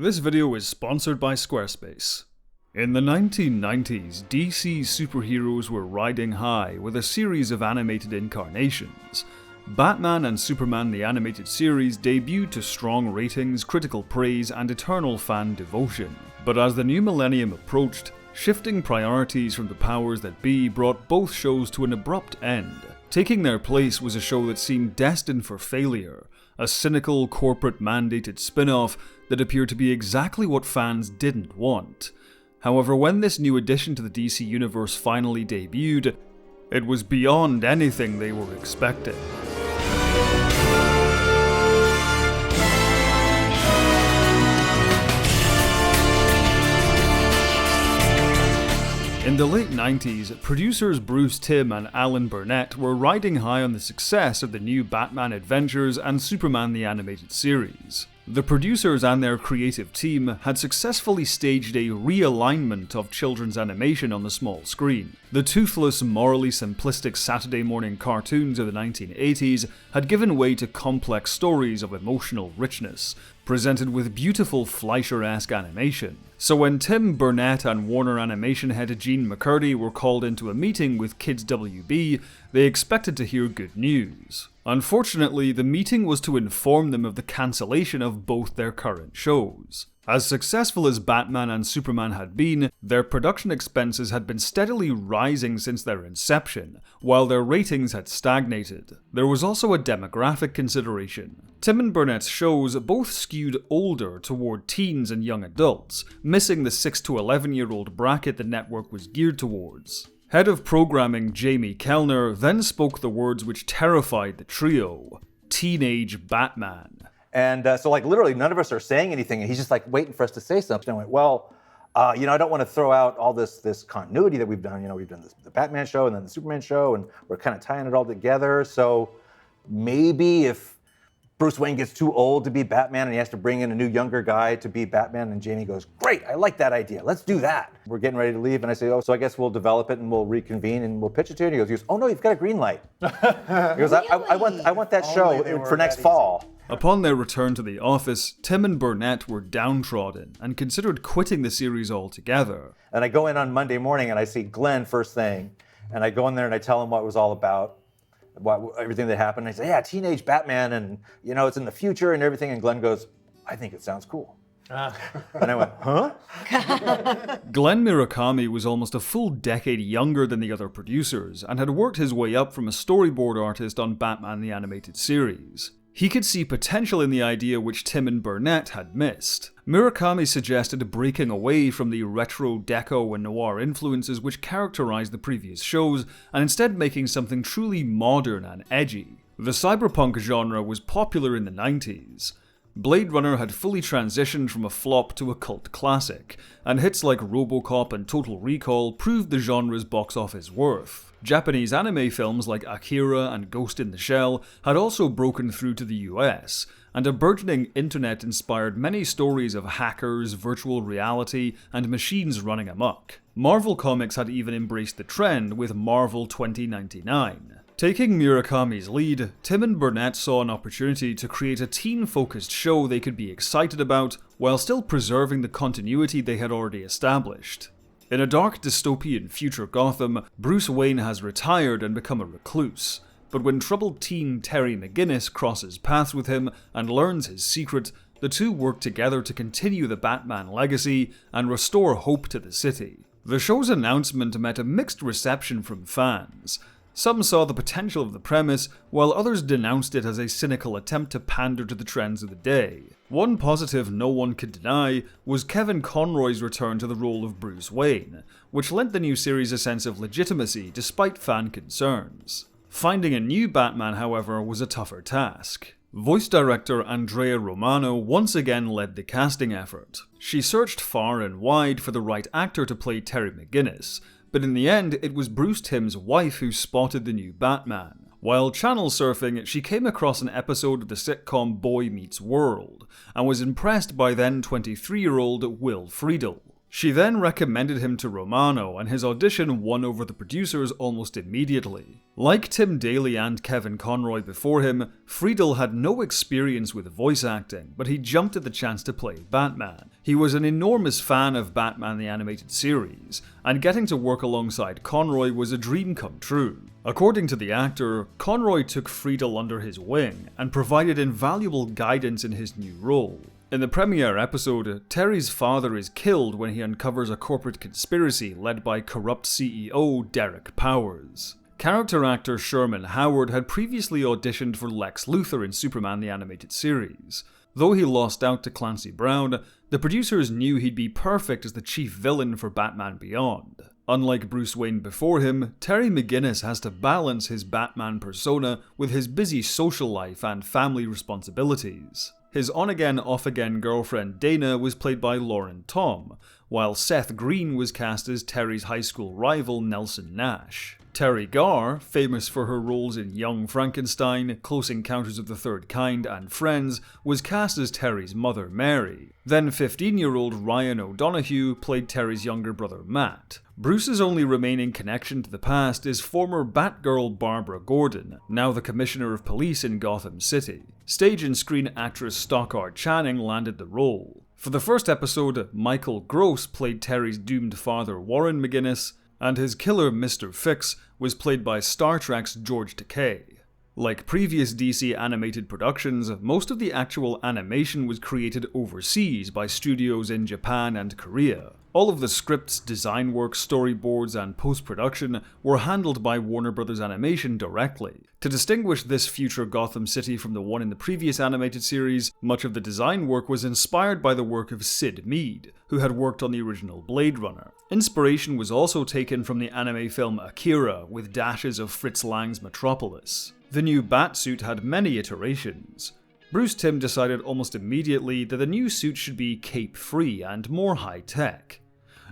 This video is sponsored by Squarespace. In the 1990s, DC superheroes were riding high with a series of animated incarnations. Batman and Superman the Animated Series debuted to strong ratings, critical praise, and eternal fan devotion. But as the new millennium approached, shifting priorities from the powers that be brought both shows to an abrupt end. Taking their place was a show that seemed destined for failure, a cynical, corporate-mandated spin-off that appeared to be exactly what fans didn't want. However, when this new addition to the DC Universe finally debuted, it was beyond anything they were expecting. In the late 90s, producers Bruce Timm and Alan Burnett were riding high on the success of the new Batman Adventures and Superman the Animated Series. The producers and their creative team had successfully staged a realignment of children's animation on the small screen. The toothless, morally simplistic Saturday morning cartoons of the 1980s had given way to complex stories of emotional richness, presented with beautiful Fleischer-esque animation. So when Tim Burnett and Warner Animation head Gene McCurdy were called into a meeting with Kids WB, they expected to hear good news. Unfortunately, the meeting was to inform them of the cancellation of both their current shows. As successful as Batman and Superman had been, their production expenses had been steadily rising since their inception, while their ratings had stagnated. There was also a demographic consideration. Tim and Burnett's shows both skewed older toward teens and young adults, missing the 6 to 11-year-old bracket the network was geared towards. Head of programming Jamie Kellner then spoke the words which terrified the trio: teenage Batman. And so literally none of us are saying anything, and he's just waiting for us to say something. I went, well, I don't want to throw out all this continuity that we've done. We've done the Batman show and then the Superman show, and we're kind of tying it all together. So maybe if Bruce Wayne gets too old to be Batman and he has to bring in a new younger guy to be Batman, and Jamie goes, great, I like that idea, let's do that. We're getting ready to leave, and I say, so I guess we'll develop it and we'll reconvene and we'll pitch it to you. And he goes, oh no, you've got a green light. He goes, I want that show for next fall. Upon their return to the office, Tim and Burnett were downtrodden and considered quitting the series altogether. And I go in on Monday morning and I see Glenn first thing, and I go in there and I tell him what it was all about. Everything that happened. I say, yeah, teenage Batman, and it's in the future and everything. And Glenn goes, I think it sounds cool. And I went, huh? Glenn Murakami was almost a full decade younger than the other producers and had worked his way up from a storyboard artist on Batman the Animated Series. He could see potential in the idea which Tim and Burnett had missed. Murakami suggested breaking away from the retro, deco, and noir influences which characterized the previous shows, and instead making something truly modern and edgy. The cyberpunk genre was popular in the 90s. Blade Runner had fully transitioned from a flop to a cult classic, and hits like RoboCop and Total Recall proved the genre's box office worth. Japanese anime films like Akira and Ghost in the Shell had also broken through to the US, and a burgeoning internet inspired many stories of hackers, virtual reality, and machines running amok. Marvel Comics had even embraced the trend with Marvel 2099. Taking Murakami's lead, Tim and Burnett saw an opportunity to create a teen-focused show they could be excited about, while still preserving the continuity they had already established. In a dark dystopian future Gotham, Bruce Wayne has retired and become a recluse, but when troubled teen Terry McGinnis crosses paths with him and learns his secret, the two work together to continue the Batman legacy and restore hope to the city. The show's announcement met a mixed reception from fans. Some saw the potential of the premise, while others denounced it as a cynical attempt to pander to the trends of the day. One positive no one could deny was Kevin Conroy's return to the role of Bruce Wayne, which lent the new series a sense of legitimacy despite fan concerns. Finding a new Batman, however, was a tougher task. Voice director Andrea Romano once again led the casting effort. She searched far and wide for the right actor to play Terry McGinnis, but in the end, it was Bruce Timm's wife who spotted the new Batman. While channel surfing, she came across an episode of the sitcom Boy Meets World, and was impressed by then 23-year-old Will Friedle. She then recommended him to Romano, and his audition won over the producers almost immediately. Like Tim Daly and Kevin Conroy before him, Friedel had no experience with voice acting, but he jumped at the chance to play Batman. He was an enormous fan of Batman the Animated Series, and getting to work alongside Conroy was a dream come true. According to the actor, Conroy took Friedel under his wing and provided invaluable guidance in his new role. In the premiere episode, Terry's father is killed when he uncovers a corporate conspiracy led by corrupt CEO Derek Powers. Character actor Sherman Howard had previously auditioned for Lex Luthor in Superman the Animated Series. Though he lost out to Clancy Brown, the producers knew he'd be perfect as the chief villain for Batman Beyond. Unlike Bruce Wayne before him, Terry McGinnis has to balance his Batman persona with his busy social life and family responsibilities. His on-again, off-again girlfriend Dana was played by Lauren Tom, while Seth Green was cast as Terry's high school rival Nelson Nash. Terry Garr, famous for her roles in Young Frankenstein, Close Encounters of the Third Kind, and Friends, was cast as Terry's mother Mary. Then 15-year-old Ryan O'Donoghue played Terry's younger brother Matt. Bruce's only remaining connection to the past is former Batgirl Barbara Gordon, now the Commissioner of Police in Gotham City. Stage and screen actress Stockard Channing landed the role. For the first episode, Michael Gross played Terry's doomed father Warren McGinnis, and his killer Mr. Fix was played by Star Trek's George Takei. Like previous DC animated productions, most of the actual animation was created overseas by studios in Japan and Korea. All of the scripts, design work, storyboards, and post-production were handled by Warner Bros. Animation directly. To distinguish this future Gotham City from the one in the previous animated series, much of the design work was inspired by the work of Sid Mead, who had worked on the original Blade Runner. Inspiration was also taken from the anime film Akira, with dashes of Fritz Lang's Metropolis. The new Batsuit had many iterations. Bruce Timm decided almost immediately that the new suit should be cape-free and more high-tech.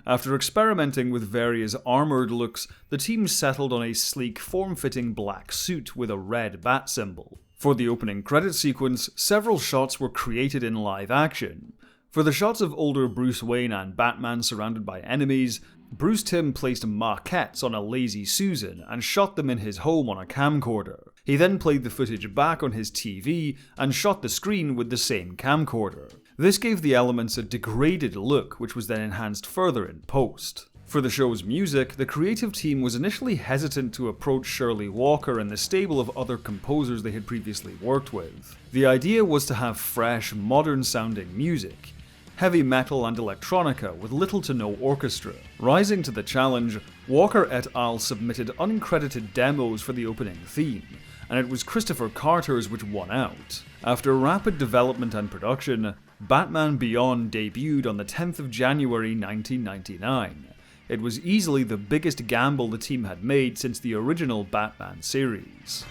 After experimenting with various armoured looks, the team settled on a sleek, form-fitting black suit with a red bat symbol. For the opening credit sequence, several shots were created in live action. For the shots of older Bruce Wayne and Batman surrounded by enemies, Bruce Timm placed maquettes on a Lazy Susan and shot them in his home on a camcorder. He then played the footage back on his TV and shot the screen with the same camcorder. This gave the elements a degraded look, which was then enhanced further in post. For the show's music, the creative team was initially hesitant to approach Shirley Walker and the stable of other composers they had previously worked with. The idea was to have fresh, modern-sounding music, heavy metal and electronica with little to no orchestra. Rising to the challenge, Walker et al. Submitted uncredited demos for the opening theme, and it was Christopher Carter's which won out. After rapid development and production, Batman Beyond debuted on the 10th of January 1999. It was easily the biggest gamble the team had made since the original Batman series.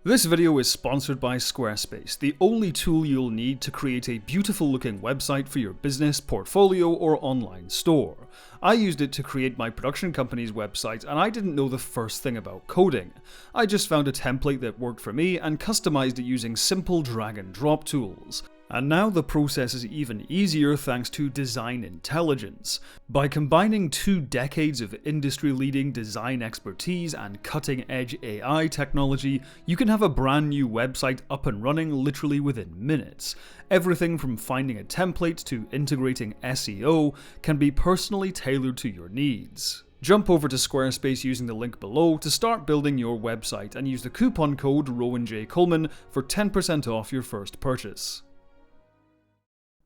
This video is sponsored by Squarespace, the only tool you'll need to create a beautiful looking website for your business, portfolio, or online store. I used it to create my production company's website, and I didn't know the first thing about coding. I just found a template that worked for me and customized it using simple drag and drop tools. And now the process is even easier thanks to design intelligence. By combining 2 decades of industry-leading design expertise and cutting-edge AI technology, you can have a brand new website up and running literally within minutes. Everything from finding a template to integrating SEO can be personally tailored to your needs. Jump over to Squarespace using the link below to start building your website and use the coupon code Rowan J. Coleman for 10% off your first purchase.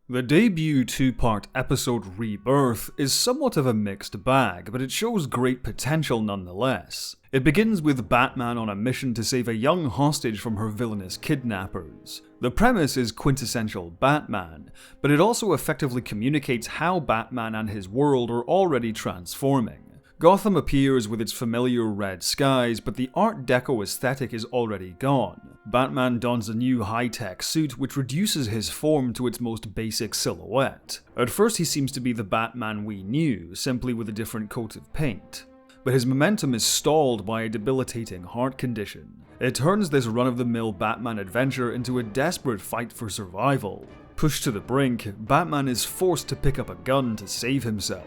The debut 2-part episode Rebirth is somewhat of a mixed bag, but it shows great potential nonetheless. It begins with Batman on a mission to save a young hostage from her villainous kidnappers. The premise is quintessential Batman, but it also effectively communicates how Batman and his world are already transforming. Gotham appears with its familiar red skies, but the Art Deco aesthetic is already gone. Batman dons a new high-tech suit which reduces his form to its most basic silhouette. At first he seems to be the Batman we knew, simply with a different coat of paint. But his momentum is stalled by a debilitating heart condition. It turns this run-of-the-mill Batman adventure into a desperate fight for survival. Pushed to the brink, Batman is forced to pick up a gun to save himself.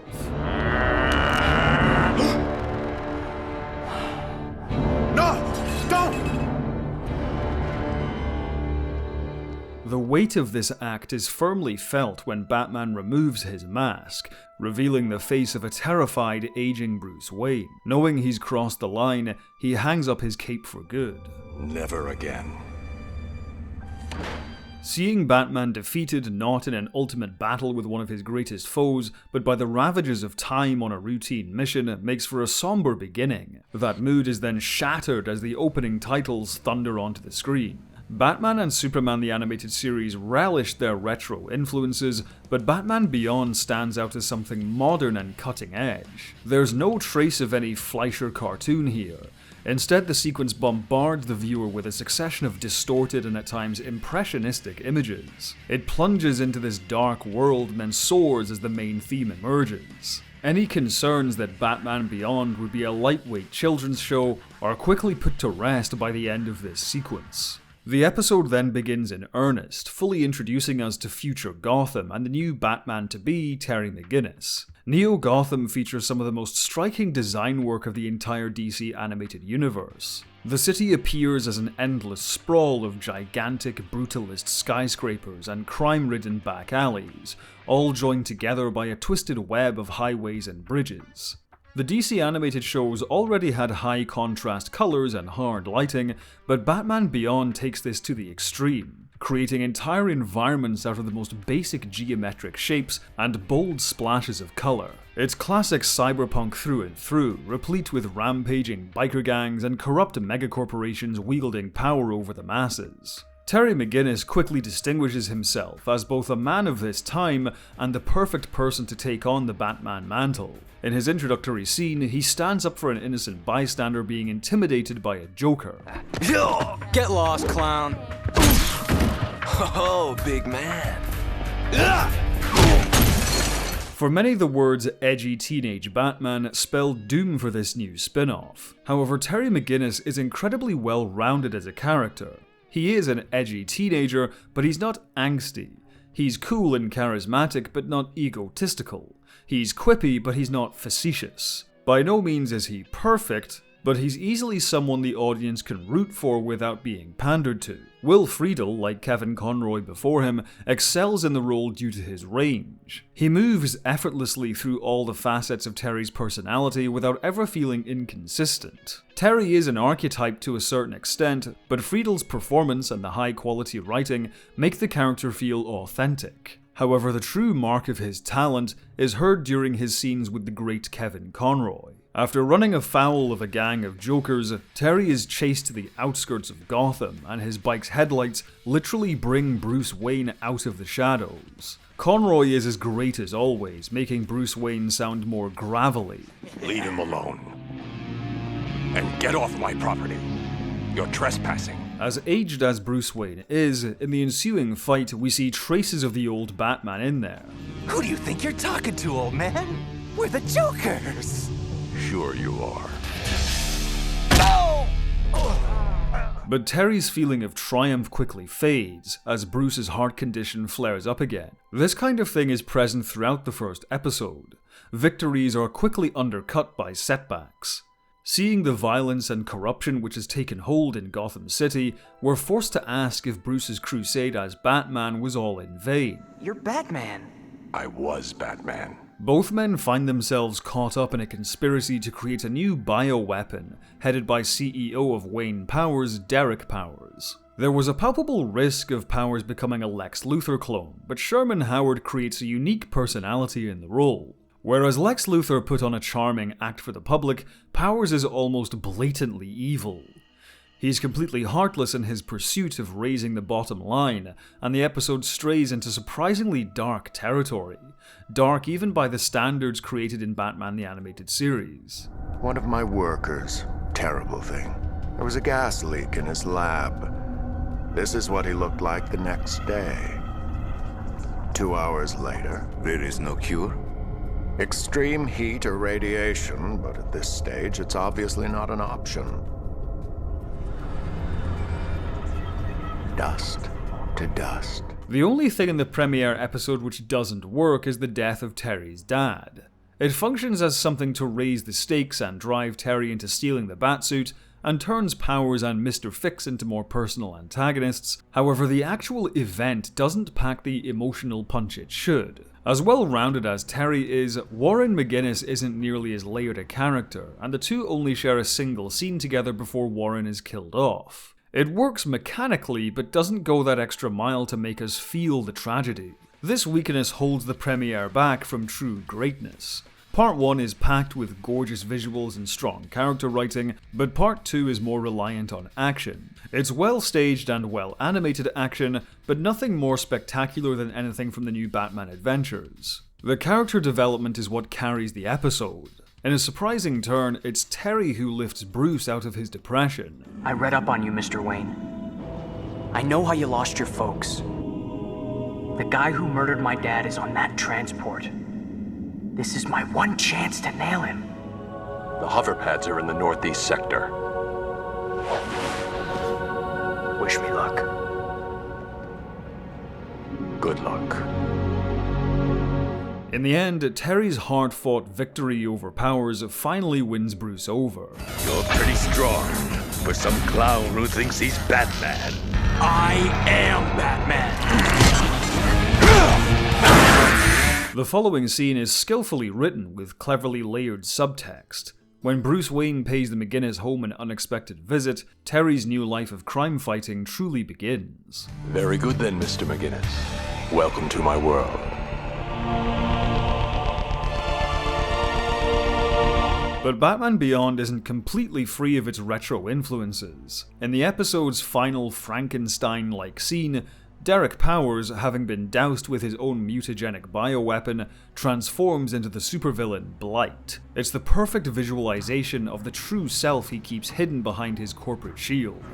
No! Don't! The weight of this act is firmly felt when Batman removes his mask, revealing the face of a terrified, aging Bruce Wayne. Knowing he's crossed the line, he hangs up his cape for good. Never again. Seeing Batman defeated not in an ultimate battle with one of his greatest foes, but by the ravages of time on a routine mission, makes for a somber beginning. That mood is then shattered as the opening titles thunder onto the screen. Batman and Superman the Animated Series relished their retro influences, but Batman Beyond stands out as something modern and cutting edge. There's no trace of any Fleischer cartoon here. Instead, the sequence bombards the viewer with a succession of distorted and at times impressionistic images. It plunges into this dark world and then soars as the main theme emerges. Any concerns that Batman Beyond would be a lightweight children's show are quickly put to rest by the end of this sequence. The episode then begins in earnest, fully introducing us to future Gotham and the new Batman-to-be, Terry McGinnis. Neo Gotham features some of the most striking design work of the entire DC Animated Universe. The city appears as an endless sprawl of gigantic, brutalist skyscrapers and crime-ridden back alleys, all joined together by a twisted web of highways and bridges. The DC animated shows already had high contrast colors and hard lighting, but Batman Beyond takes this to the extreme, creating entire environments out of the most basic geometric shapes and bold splashes of color. It's classic cyberpunk through and through, replete with rampaging biker gangs and corrupt megacorporations wielding power over the masses. Terry McGinnis quickly distinguishes himself as both a man of this time and the perfect person to take on the Batman mantle. In his introductory scene, he stands up for an innocent bystander being intimidated by a Joker. Get lost, clown. Oh, big man. For many, the words edgy teenage Batman spell doom for this new spin-off. However, Terry McGinnis is incredibly well-rounded as a character. He is an edgy teenager, but he's not angsty. He's cool and charismatic, but not egotistical. He's quippy, but he's not facetious. By no means is he perfect, but he's easily someone the audience can root for without being pandered to. Will Friedle, like Kevin Conroy before him, excels in the role due to his range. He moves effortlessly through all the facets of Terry's personality without ever feeling inconsistent. Terry is an archetype to a certain extent, but Friedle's performance and the high-quality writing make the character feel authentic. However, the true mark of his talent is heard during his scenes with the great Kevin Conroy. After running afoul of a gang of jokers, Terry is chased to the outskirts of Gotham, and his bike's headlights literally bring Bruce Wayne out of the shadows. Conroy is as great as always, making Bruce Wayne sound more gravelly. Leave him alone. And get off my property. You're trespassing. As aged as Bruce Wayne is, in the ensuing fight we see traces of the old Batman in there. Who do you think you're talking to, old man? We're the Jokers. Sure you are. No! But Terry's feeling of triumph quickly fades, as Bruce's heart condition flares up again. This kind of thing is present throughout the first episode. Victories are quickly undercut by setbacks. Seeing the violence and corruption which has taken hold in Gotham City, we're forced to ask if Bruce's crusade as Batman was all in vain. You're Batman. I was Batman. Both men find themselves caught up in a conspiracy to create a new bioweapon, headed by CEO of Wayne Powers, Derek Powers. There was a palpable risk of Powers becoming a Lex Luthor clone, but Sherman Howard creates a unique personality in the role. Whereas Lex Luthor put on a charming act for the public, Powers is almost blatantly evil. He's completely heartless in his pursuit of raising the bottom line, and the episode strays into surprisingly dark territory. Dark even by the standards created in Batman the Animated Series. One of my workers. Terrible thing. There was a gas leak in his lab. This is what he looked like the next day. 2 hours later. There is no cure? Extreme heat or radiation, but at this stage it's obviously not an option. Dust to dust. The only thing in the premiere episode which doesn't work is the death of Terry's dad. It functions as something to raise the stakes and drive Terry into stealing the Batsuit, and turns Powers and Mr. Fix into more personal antagonists. However, the actual event doesn't pack the emotional punch it should. As well-rounded as Terry is, Warren McGinnis isn't nearly as layered a character, and the two only share a single scene together before Warren is killed off. It works mechanically, but doesn't go that extra mile to make us feel the tragedy. This weakness holds the premiere back from true greatness. Part 1 is packed with gorgeous visuals and strong character writing, but Part 2 is more reliant on action. It's well-staged and well-animated action, but nothing more spectacular than anything from the new Batman Adventures. The character development is what carries the episode. In a surprising turn, it's Terry who lifts Bruce out of his depression. I read up on you, Mr. Wayne. I know how you lost your folks. The guy who murdered my dad is on that transport. This is my one chance to nail him. The hover pads are in the northeast sector. Wish me luck. Good luck. In the end, Terry's hard-fought victory over Powers finally wins Bruce over. You're pretty strong for some clown who thinks he's Batman. I am Batman. The following scene is skillfully written with cleverly layered subtext. When Bruce Wayne pays the McGinnis home an unexpected visit, Terry's new life of crime fighting truly begins. Very good then, Mr. McGinnis. Welcome to my world. But Batman Beyond isn't completely free of its retro influences. In the episode's final Frankenstein-like scene, Derek Powers, having been doused with his own mutagenic bioweapon, transforms into the supervillain Blight. It's the perfect visualization of the true self he keeps hidden behind his corporate shield.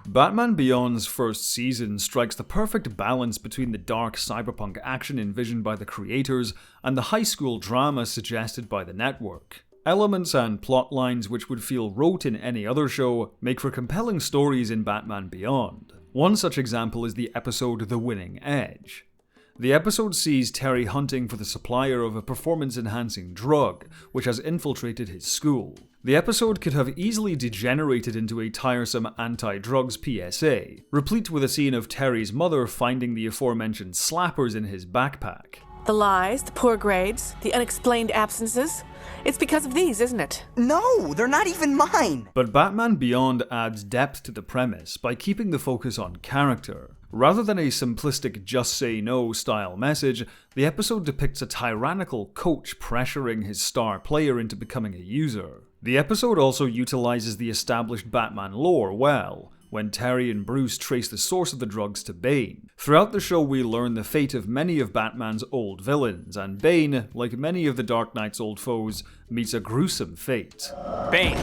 Batman Beyond's first season strikes the perfect balance between the dark cyberpunk action envisioned by the creators and the high school drama suggested by the network. Elements and plot lines which would feel rote in any other show make for compelling stories in Batman Beyond. One such example is the episode The Winning Edge. The episode sees Terry hunting for the supplier of a performance-enhancing drug, which has infiltrated his school. The episode could have easily degenerated into a tiresome anti-drugs PSA, replete with a scene of Terry's mother finding the aforementioned slappers in his backpack. The lies, the poor grades, the unexplained absences. It's because of these, isn't it? No, they're not even mine. But Batman Beyond adds depth to the premise by keeping the focus on character. Rather than a simplistic just say no style message, the episode depicts a tyrannical coach pressuring his star player into becoming a user. The episode also utilizes the established Batman lore well, when Terry and Bruce trace the source of the drugs to Bane. Throughout the show we learn the fate of many of Batman's old villains, and Bane, like many of the Dark Knight's old foes, meets a gruesome fate. Bane.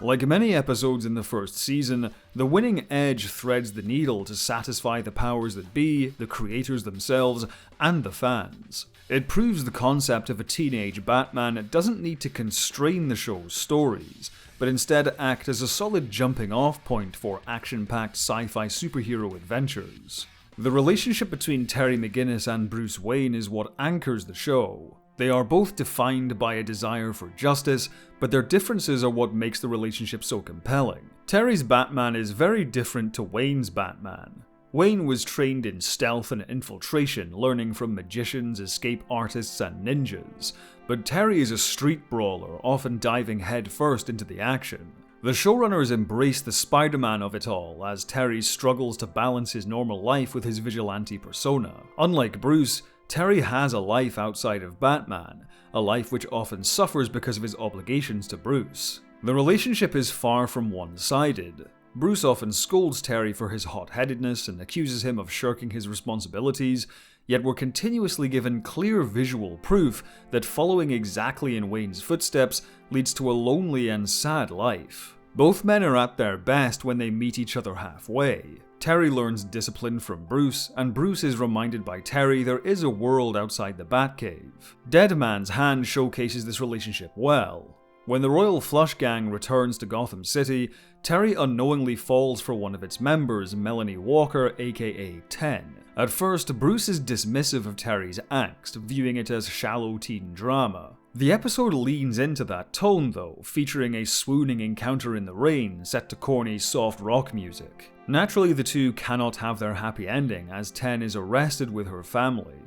Like many episodes in the first season, The Winning Edge threads the needle to satisfy the powers that be, the creators themselves, and the fans. It proves the concept of a teenage Batman doesn't need to constrain the show's stories, but instead act as a solid jumping-off point for action-packed sci-fi superhero adventures. The relationship between Terry McGinnis and Bruce Wayne is what anchors the show. They are both defined by a desire for justice, but their differences are what makes the relationship so compelling. Terry's Batman is very different to Wayne's Batman. Wayne was trained in stealth and infiltration, learning from magicians, escape artists, and ninjas, but Terry is a street brawler, often diving headfirst into the action. The showrunners embrace the Spider-Man of it all, as Terry struggles to balance his normal life with his vigilante persona. Unlike Bruce, Terry has a life outside of Batman, a life which often suffers because of his obligations to Bruce. The relationship is far from one-sided. Bruce often scolds Terry for his hot-headedness and accuses him of shirking his responsibilities, yet we're continuously given clear visual proof that following exactly in Wayne's footsteps leads to a lonely and sad life. Both men are at their best when they meet each other halfway. Terry learns discipline from Bruce, and Bruce is reminded by Terry there is a world outside the Batcave. Dead Man's Hand showcases this relationship well. When the Royal Flush Gang returns to Gotham City, Terry unknowingly falls for one of its members, Melanie Walker, aka 10. At first, Bruce is dismissive of Terry's angst, viewing it as shallow teen drama. The episode leans into that tone though, featuring a swooning encounter in the rain set to corny soft rock music. Naturally, the two cannot have their happy ending as 10 is arrested with her family.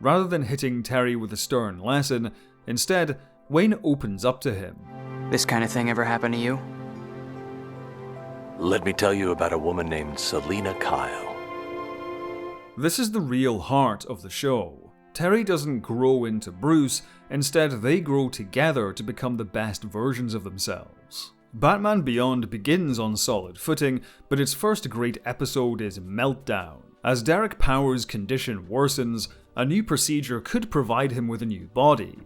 Rather than hitting Terry with a stern lesson, instead, Wayne opens up to him. This kind of thing ever happen to you? Let me tell you about a woman named Selina Kyle. This is the real heart of the show. Terry doesn't grow into Bruce, instead they grow together to become the best versions of themselves. Batman Beyond begins on solid footing, but its first great episode is Meltdown. As Derek Powers' condition worsens, a new procedure could provide him with a new body.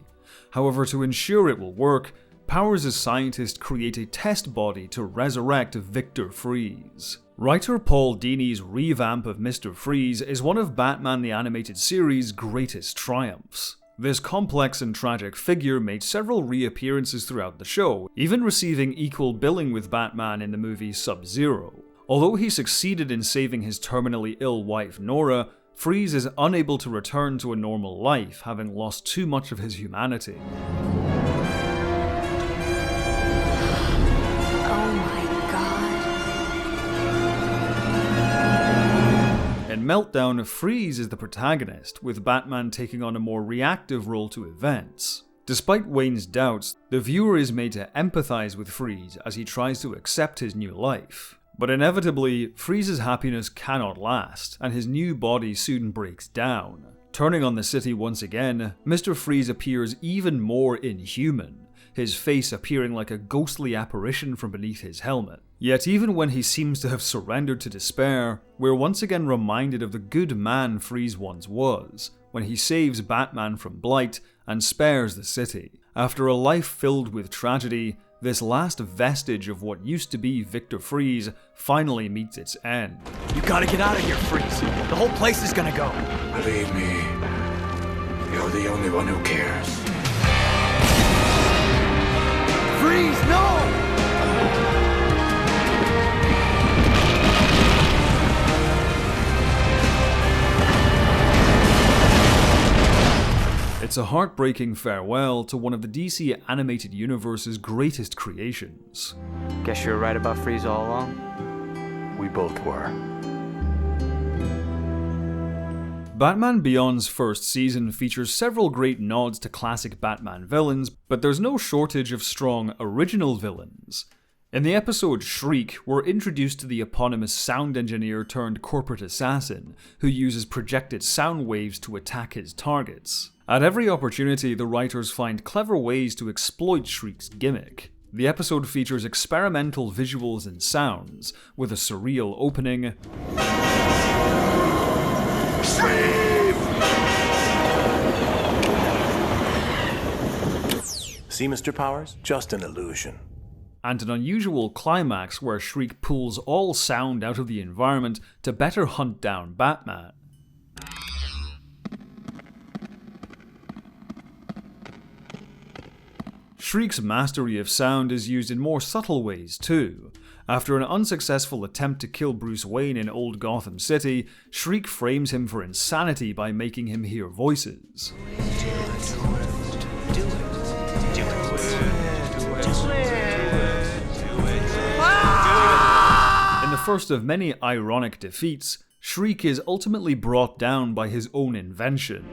However, to ensure it will work, Powers' scientists create a test body to resurrect Victor Freeze. Writer Paul Dini's revamp of Mr. Freeze is one of Batman the Animated Series' greatest triumphs. This complex and tragic figure made several reappearances throughout the show, even receiving equal billing with Batman in the movie Sub-Zero. Although he succeeded in saving his terminally ill wife Nora, Freeze is unable to return to a normal life, having lost too much of his humanity. Oh my god. In Meltdown, Freeze is the protagonist, with Batman taking on a more reactive role to events. Despite Wayne's doubts, the viewer is made to empathize with Freeze as he tries to accept his new life. But inevitably, Freeze's happiness cannot last, and his new body soon breaks down. Turning on the city once again, Mr. Freeze appears even more inhuman, his face appearing like a ghostly apparition from beneath his helmet. Yet even when he seems to have surrendered to despair, we're once again reminded of the good man Freeze once was, when he saves Batman from Blight and spares the city. After a life filled with tragedy, this last vestige of what used to be Victor Freeze finally meets its end. You gotta get out of here, Freeze. The whole place is gonna go. Believe me, you're the only one who cares. Freeze, no! It's a heartbreaking farewell to one of the DC Animated Universe's greatest creations. Guess you were right about Freeze all along? We both were. Batman Beyond's first season features several great nods to classic Batman villains, but there's no shortage of strong original villains. In the episode Shriek, we're introduced to the eponymous sound engineer turned corporate assassin, who uses projected sound waves to attack his targets. At every opportunity, the writers find clever ways to exploit Shriek's gimmick. The episode features experimental visuals and sounds, with a surreal opening, See, Mr. Powers? Just an illusion. and an unusual climax where Shriek pulls all sound out of the environment to better hunt down Batman. Shriek's mastery of sound is used in more subtle ways too. After an unsuccessful attempt to kill Bruce Wayne in Old Gotham City, Shriek frames him for insanity by making him hear voices. In the first of many ironic defeats, Shriek is ultimately brought down by his own invention.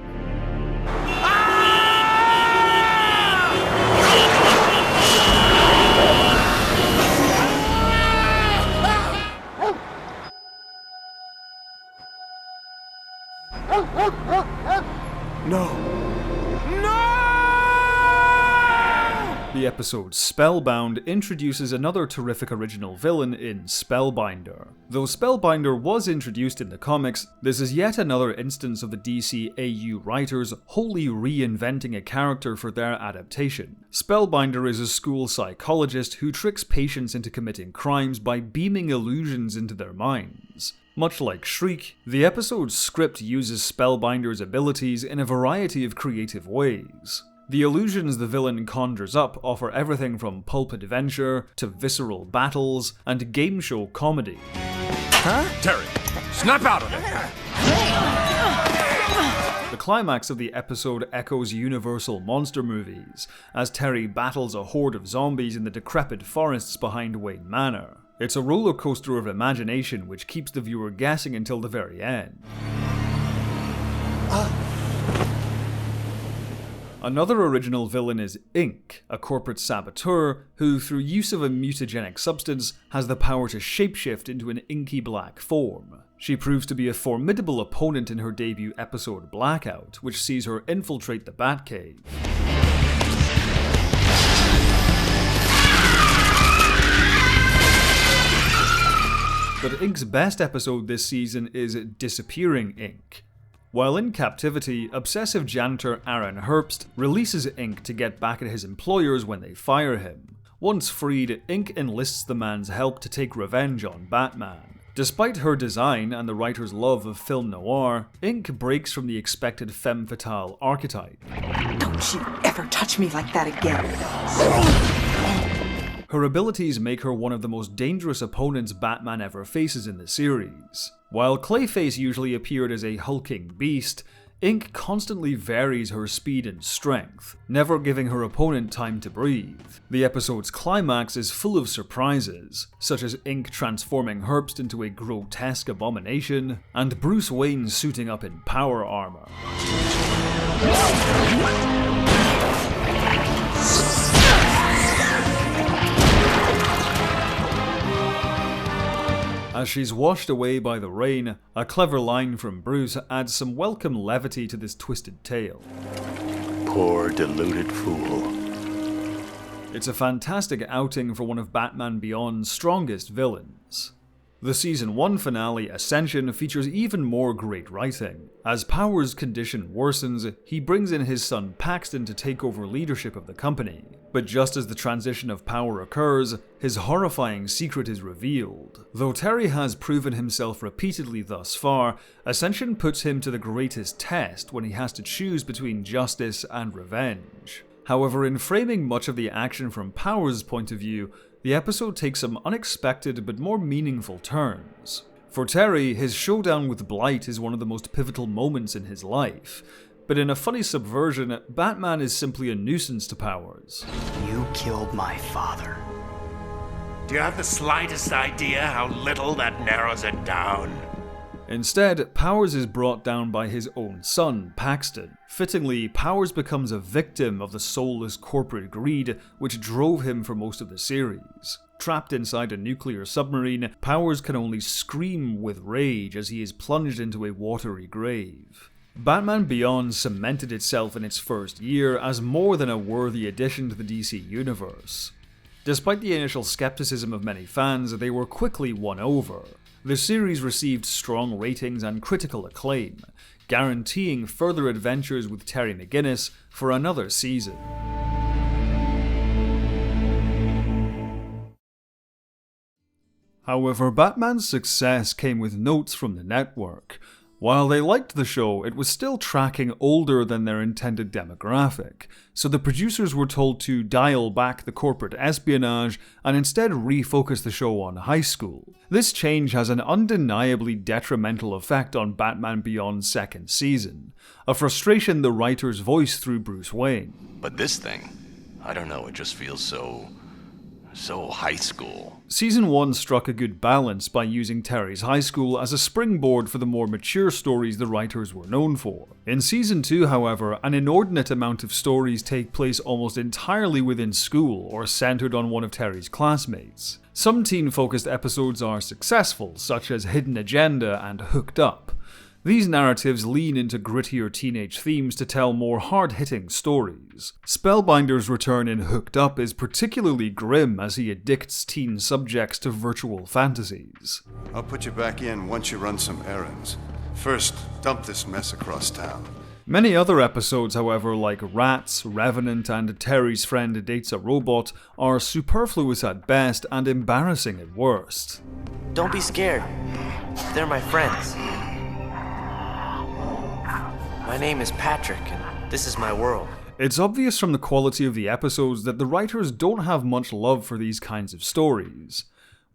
No. The episode Spellbound introduces another terrific original villain in Spellbinder. Though Spellbinder was introduced in the comics, this is yet another instance of the DC AU writers wholly reinventing a character for their adaptation. Spellbinder is a school psychologist who tricks patients into committing crimes by beaming illusions into their minds. Much like Shriek, the episode's script uses Spellbinder's abilities in a variety of creative ways. The illusions the villain conjures up offer everything from pulp adventure to visceral battles and game show comedy. Huh? Terry, snap out of it! The climax of the episode echoes Universal monster movies, as Terry battles a horde of zombies in the decrepit forests behind Wayne Manor. It's a roller coaster of imagination which keeps the viewer guessing until the very end. Another original villain is Inque, a corporate saboteur who, through use of a mutagenic substance, has the power to shapeshift into an inky black form. She proves to be a formidable opponent in her debut episode Blackout, which sees her infiltrate the Batcave. But Inque's best episode this season is Disappearing Inque. While in captivity, obsessive janitor Aaron Herbst releases Inque to get back at his employers when they fire him. Once freed, Inque enlists the man's help to take revenge on Batman. Despite her design and the writer's love of film noir, Inque breaks from the expected femme fatale archetype. Don't you ever touch me like that again. Her abilities make her one of the most dangerous opponents Batman ever faces in the series. While Clayface usually appeared as a hulking beast, Inque constantly varies her speed and strength, never giving her opponent time to breathe. The episode's climax is full of surprises, such as Inque transforming Herbst into a grotesque abomination, and Bruce Wayne suiting up in power armor. As she's washed away by the rain, a clever line from Bruce adds some welcome levity to this twisted tale. Poor deluded fool. It's a fantastic outing for one of Batman Beyond's strongest villains. The Season 1 finale, Ascension, features even more great writing. As Power's condition worsens, he brings in his son Paxton to take over leadership of the company. But just as the transition of power occurs, his horrifying secret is revealed. Though Terry has proven himself repeatedly thus far, Ascension puts him to the greatest test when he has to choose between justice and revenge. However, in framing much of the action from Power's point of view, the episode takes some unexpected but more meaningful turns. For Terry, his showdown with Blight is one of the most pivotal moments in his life. But in a funny subversion, Batman is simply a nuisance to Powers. You killed my father. Do you have the slightest idea how little that narrows it down? Instead, Powers is brought down by his own son, Paxton. Fittingly, Powers becomes a victim of the soulless corporate greed which drove him for most of the series. Trapped inside a nuclear submarine, Powers can only scream with rage as he is plunged into a watery grave. Batman Beyond cemented itself in its first year as more than a worthy addition to the DC Universe. Despite the initial skepticism of many fans, they were quickly won over. The series received strong ratings and critical acclaim, guaranteeing further adventures with Terry McGinnis for another season. However, Batman's success came with notes from the network. While they liked the show, it was still tracking older than their intended demographic, so the producers were told to dial back the corporate espionage and instead refocus the show on high school. This change has an undeniably detrimental effect on Batman Beyond's second season, a frustration the writers voiced through Bruce Wayne. But this thing, I don't know, it just feels so high school. Season 1 struck a good balance by using Terry's high school as a springboard for the more mature stories the writers were known for. In Season 2, however, an inordinate amount of stories take place almost entirely within school or centered on one of Terry's classmates. Some teen-focused episodes are successful, such as Hidden Agenda and Hooked Up. These narratives lean into grittier teenage themes to tell more hard-hitting stories. Spellbinder's return in Hooked Up is particularly grim as he addicts teen subjects to virtual fantasies. I'll put you back in once you run some errands. First, dump this mess across town. Many other episodes, however, like Rats, Revenant, and Terry's Friend Dates a Robot, are superfluous at best and embarrassing at worst. Don't be scared. They're my friends. My name is Patrick, and this is my world. It's obvious from the quality of the episodes that the writers don't have much love for these kinds of stories.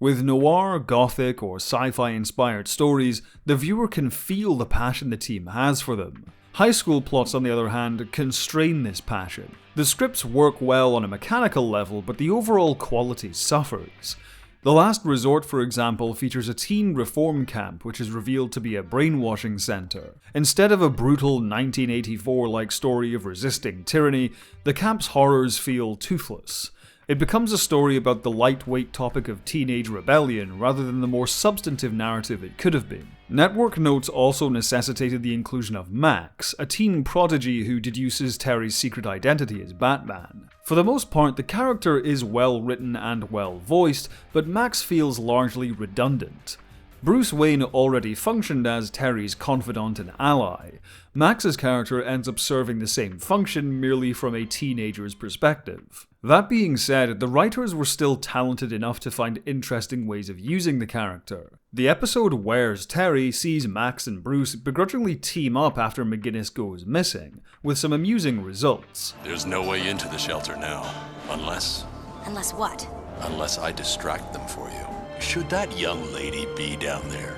With noir, gothic, or sci-fi inspired stories, the viewer can feel the passion the team has for them. High school plots, on the other hand, constrain this passion. The scripts work well on a mechanical level, but the overall quality suffers. The Last Resort, for example, features a teen reform camp which is revealed to be a brainwashing center. Instead of a brutal 1984-like story of resisting tyranny, the camp's horrors feel toothless. It becomes a story about the lightweight topic of teenage rebellion rather than the more substantive narrative it could have been. Network notes also necessitated the inclusion of Max, a teen prodigy who deduces Terry's secret identity as Batman. For the most part, the character is well written and well voiced, but Max feels largely redundant. Bruce Wayne already functioned as Terry's confidant and ally. Max's character ends up serving the same function merely from a teenager's perspective. That being said, the writers were still talented enough to find interesting ways of using the character. The episode Where's Terry sees Max and Bruce begrudgingly team up after McGinnis goes missing, with some amusing results. There's no way into the shelter now, unless... Unless what? Unless I distract them for you. Should that young lady be down there?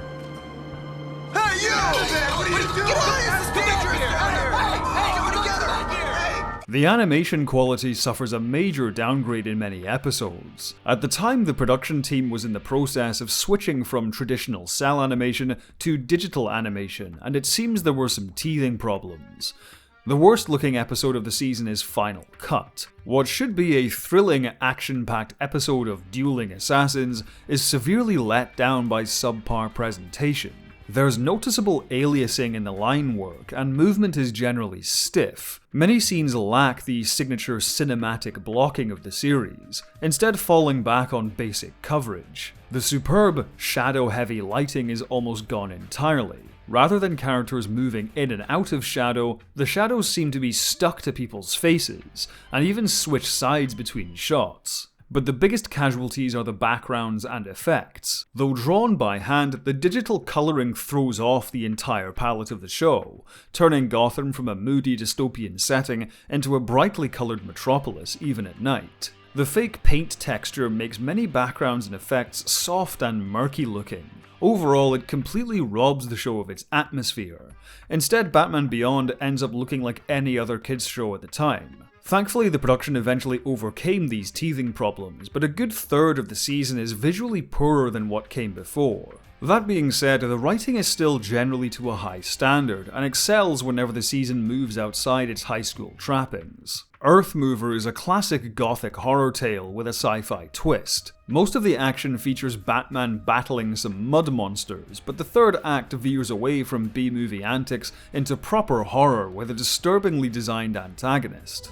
Hey, you! Man, what are you doing? This is dangerous down here! Hey, come together! The animation quality suffers a major downgrade in many episodes. At the time, the production team was in the process of switching from traditional cell animation to digital animation, and it seems there were some teething problems. The worst looking episode of the season is Final Cut. What should be a thrilling, action-packed episode of dueling assassins is severely let down by subpar presentation. There's noticeable aliasing in the line work, and movement is generally stiff. Many scenes lack the signature cinematic blocking of the series, instead falling back on basic coverage. The superb, shadow-heavy lighting is almost gone entirely. Rather than characters moving in and out of shadow, the shadows seem to be stuck to people's faces, and even switch sides between shots. But the biggest casualties are the backgrounds and effects. Though drawn by hand, the digital colouring throws off the entire palette of the show, turning Gotham from a moody dystopian setting into a brightly coloured metropolis even at night. The fake paint texture makes many backgrounds and effects soft and murky looking. Overall, it completely robs the show of its atmosphere. Instead, Batman Beyond ends up looking like any other kids show at the time. Thankfully, the production eventually overcame these teething problems, but a good third of the season is visually poorer than what came before. That being said, the writing is still generally to a high standard, and excels whenever the season moves outside its high school trappings. Earthmover is a classic gothic horror tale with a sci-fi twist. Most of the action features Batman battling some mud monsters, but the third act veers away from B-movie antics into proper horror with a disturbingly designed antagonist.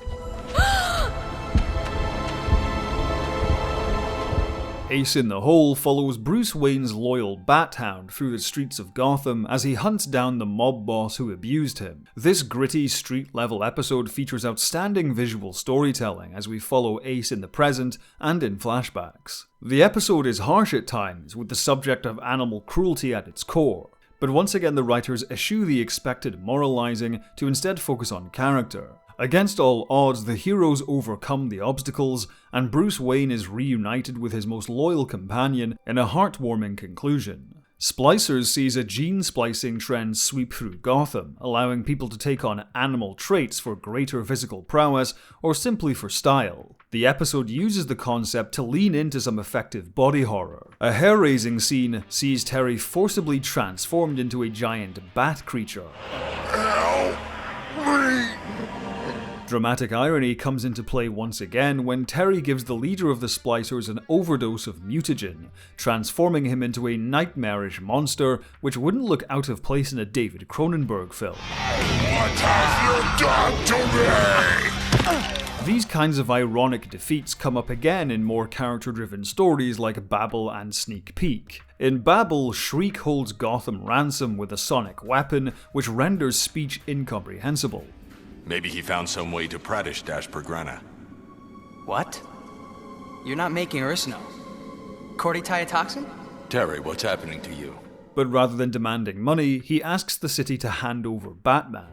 Ace in the Hole follows Bruce Wayne's loyal Bat-Hound through the streets of Gotham as he hunts down the mob boss who abused him. This gritty, street-level episode features outstanding visual storytelling as we follow Ace in the present and in flashbacks. The episode is harsh at times, with the subject of animal cruelty at its core, but once again the writers eschew the expected moralizing to instead focus on character. Against all odds, the heroes overcome the obstacles, and Bruce Wayne is reunited with his most loyal companion in a heartwarming conclusion. Splicers sees a gene splicing trend sweep through Gotham, allowing people to take on animal traits for greater physical prowess or simply for style. The episode uses the concept to lean into some effective body horror. A hair-raising scene sees Terry forcibly transformed into a giant bat creature. Help me! Dramatic irony comes into play once again when Terry gives the leader of the Splicers an overdose of mutagen, transforming him into a nightmarish monster which wouldn't look out of place in a David Cronenberg film. What have you done to me? These kinds of ironic defeats come up again in more character-driven stories like Babel and Sneak Peek. In Babel, Shriek holds Gotham ransom with a sonic weapon which renders speech incomprehensible. Maybe he found some way to Pradish dash Pergrana. What? You're not making Ursino. Cordytiotoxin? Terry, what's happening to you? But rather than demanding money, he asks the city to hand over Batman.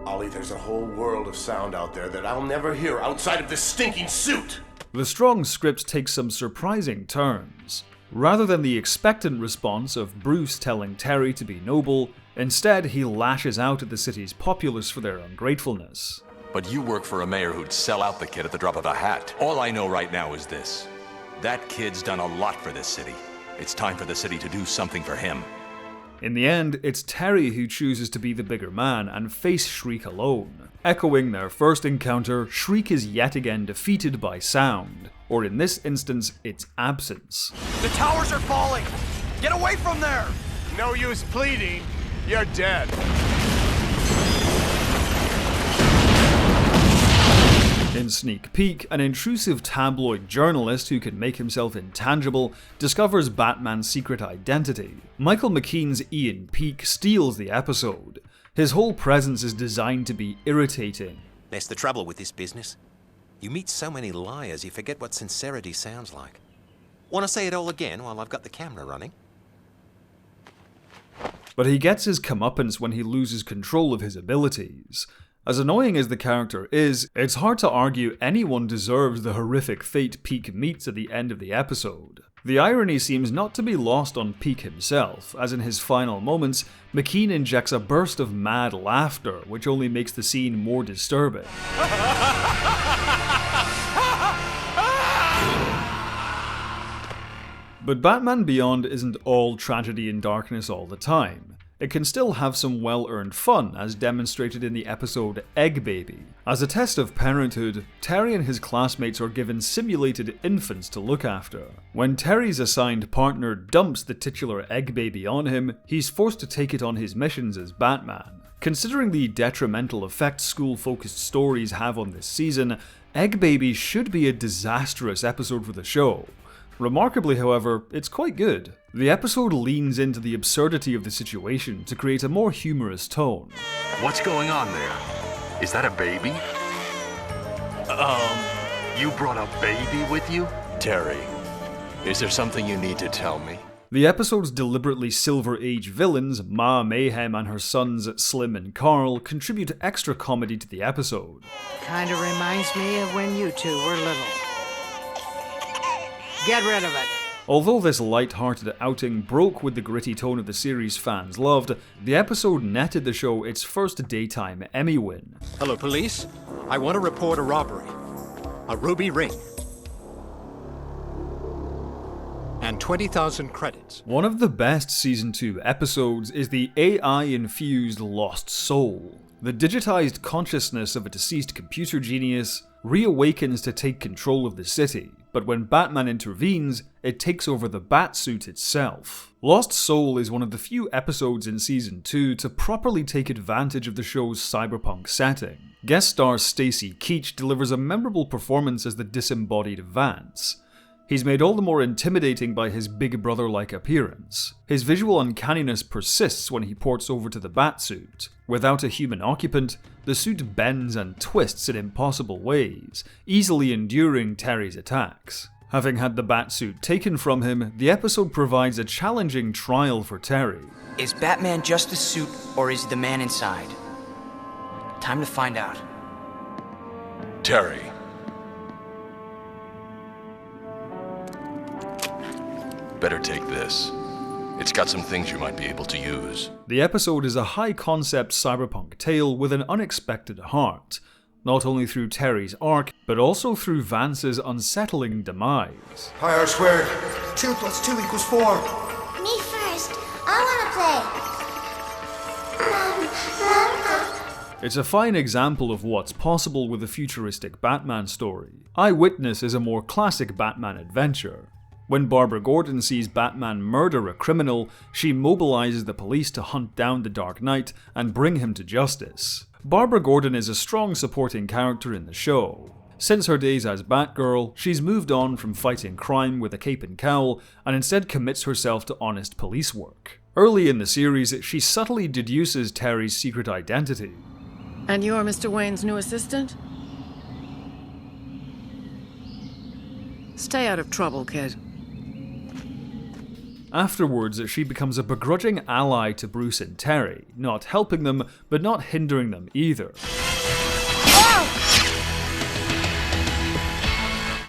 Ollie, there's a whole world of sound out there that I'll never hear outside of this stinking suit! The strong script takes some surprising turns. Rather than the expectant response of Bruce telling Terry to be noble, instead he lashes out at the city's populace for their ungratefulness. But you work for a mayor who'd sell out the kid at the drop of a hat. All I know right now is this. That kid's done a lot for this city. It's time for the city to do something for him. In the end, it's Terry who chooses to be the bigger man and face Shriek alone. Echoing their first encounter, Shriek is yet again defeated by sound, or in this instance, its absence. The towers are falling! Get away from there! No use pleading. You're dead. In Sneak Peek, an intrusive tabloid journalist who can make himself intangible discovers Batman's secret identity. Michael McKean's Ian Peake steals the episode. His whole presence is designed to be irritating. That's the trouble with this business. You meet so many liars, you forget what sincerity sounds like. Want to say it all again while I've got the camera running? But he gets his comeuppance when he loses control of his abilities. As annoying as the character is, it's hard to argue anyone deserves the horrific fate Peake meets at the end of the episode. The irony seems not to be lost on Peake himself, as in his final moments, McKean injects a burst of mad laughter, which only makes the scene more disturbing. But Batman Beyond isn't all tragedy and darkness all the time. It can still have some well-earned fun, as demonstrated in the episode Egg Baby. As a test of parenthood, Terry and his classmates are given simulated infants to look after. When Terry's assigned partner dumps the titular Egg Baby on him, he's forced to take it on his missions as Batman. Considering the detrimental effect school-focused stories have on this season, Egg Baby should be a disastrous episode for the show. Remarkably, however, it's quite good. The episode leans into the absurdity of the situation to create a more humorous tone. What's going on there? Is that a baby? You brought a baby with you? Terry, is there something you need to tell me? The episode's deliberately Silver Age villains, Ma Mayhem and her sons Slim and Carl, contribute extra comedy to the episode. Kinda reminds me of when you two were little. Get rid of it. Although this light-hearted outing broke with the gritty tone of the series fans loved, the episode netted the show its first daytime Emmy win. Hello, police. I want to report a robbery. A ruby ring. And 20,000 credits. One of the best Season 2 episodes is the AI-infused Lost Soul. The digitized consciousness of a deceased computer genius reawakens to take control of the city, but when Batman intervenes, it takes over the Batsuit itself. Lost Soul is one of the few episodes in Season 2 to properly take advantage of the show's cyberpunk setting. Guest star Stacy Keach delivers a memorable performance as the disembodied Vance. He's made all the more intimidating by his Big Brother-like appearance. His visual uncanniness persists when he ports over to the Batsuit. Without a human occupant, the suit bends and twists in impossible ways, easily enduring Terry's attacks. Having had the Batsuit taken from him, the episode provides a challenging trial for Terry. Is Batman just a suit, or is he the man inside? Time to find out. Terry. Better take this. It's got some things you might be able to use. The episode is a high-concept cyberpunk tale with an unexpected heart, not only through Terry's arc, but also through Vance's unsettling demise. Pi R squared. 2 + 2 = 4. Me first. I wanna play. It's a fine example of what's possible with a futuristic Batman story. Eyewitness is a more classic Batman adventure. When Barbara Gordon sees Batman murder a criminal, she mobilizes the police to hunt down the Dark Knight and bring him to justice. Barbara Gordon is a strong supporting character in the show. Since her days as Batgirl, she's moved on from fighting crime with a cape and cowl and instead commits herself to honest police work. Early in the series, she subtly deduces Terry's secret identity. And you're Mr. Wayne's new assistant? Stay out of trouble, kid. Afterwards, she becomes a begrudging ally to Bruce and Terry, not helping them, but not hindering them either.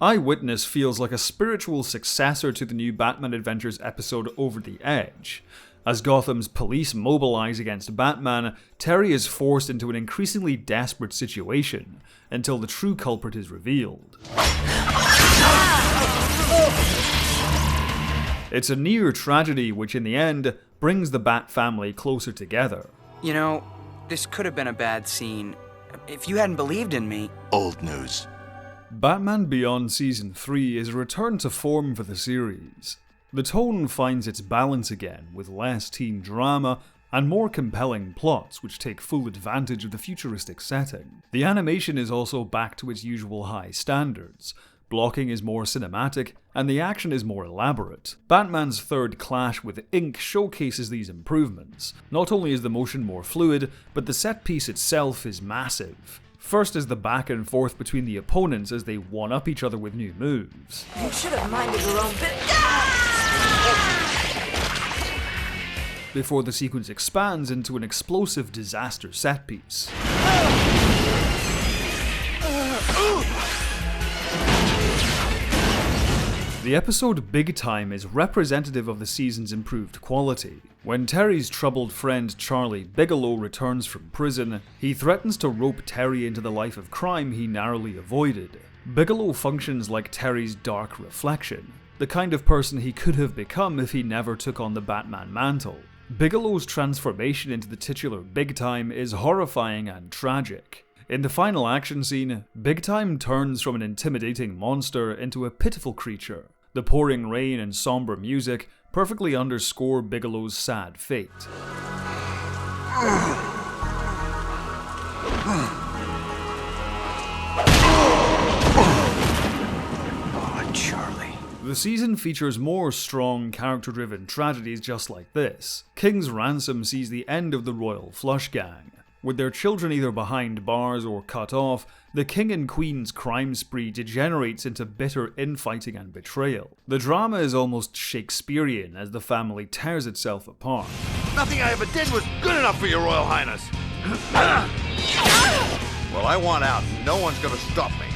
Eyewitness feels like a spiritual successor to the new Batman Adventures episode Over the Edge. As Gotham's police mobilize against Batman, Terry is forced into an increasingly desperate situation, until the true culprit is revealed. It's a near tragedy which in the end brings the Bat family closer together. You know, this could have been a bad scene. If you hadn't believed in me... Old news. Batman Beyond Season 3 is a return to form for the series. The tone finds its balance again, with less teen drama and more compelling plots which take full advantage of the futuristic setting. The animation is also back to its usual high standards. Blocking is more cinematic, and the action is more elaborate. Batman's third clash with Inque showcases these improvements. Not only is the motion more fluid, but the set piece itself is massive. First is the back and forth between the opponents as they one-up each other with new moves. You should have minded your own business. Before the sequence expands into an explosive disaster set piece. The episode Big Time is representative of the season's improved quality. When Terry's troubled friend Charlie Bigelow returns from prison, he threatens to rope Terry into the life of crime he narrowly avoided. Bigelow functions like Terry's dark reflection, the kind of person he could have become if he never took on the Batman mantle. Bigelow's transformation into the titular Big Time is horrifying and tragic. In the final action scene, Big Time turns from an intimidating monster into a pitiful creature. The pouring rain and somber music perfectly underscore Bigelow's sad fate. Oh, Charlie. The season features more strong, character-driven tragedies just like this. King's Ransom sees the end of the Royal Flush Gang. With their children either behind bars or cut off, the King and Queen's crime spree degenerates into bitter infighting and betrayal. The drama is almost Shakespearean as the family tears itself apart. Nothing I ever did was good enough for your Royal Highness. Well, I want out. No one's gonna stop me.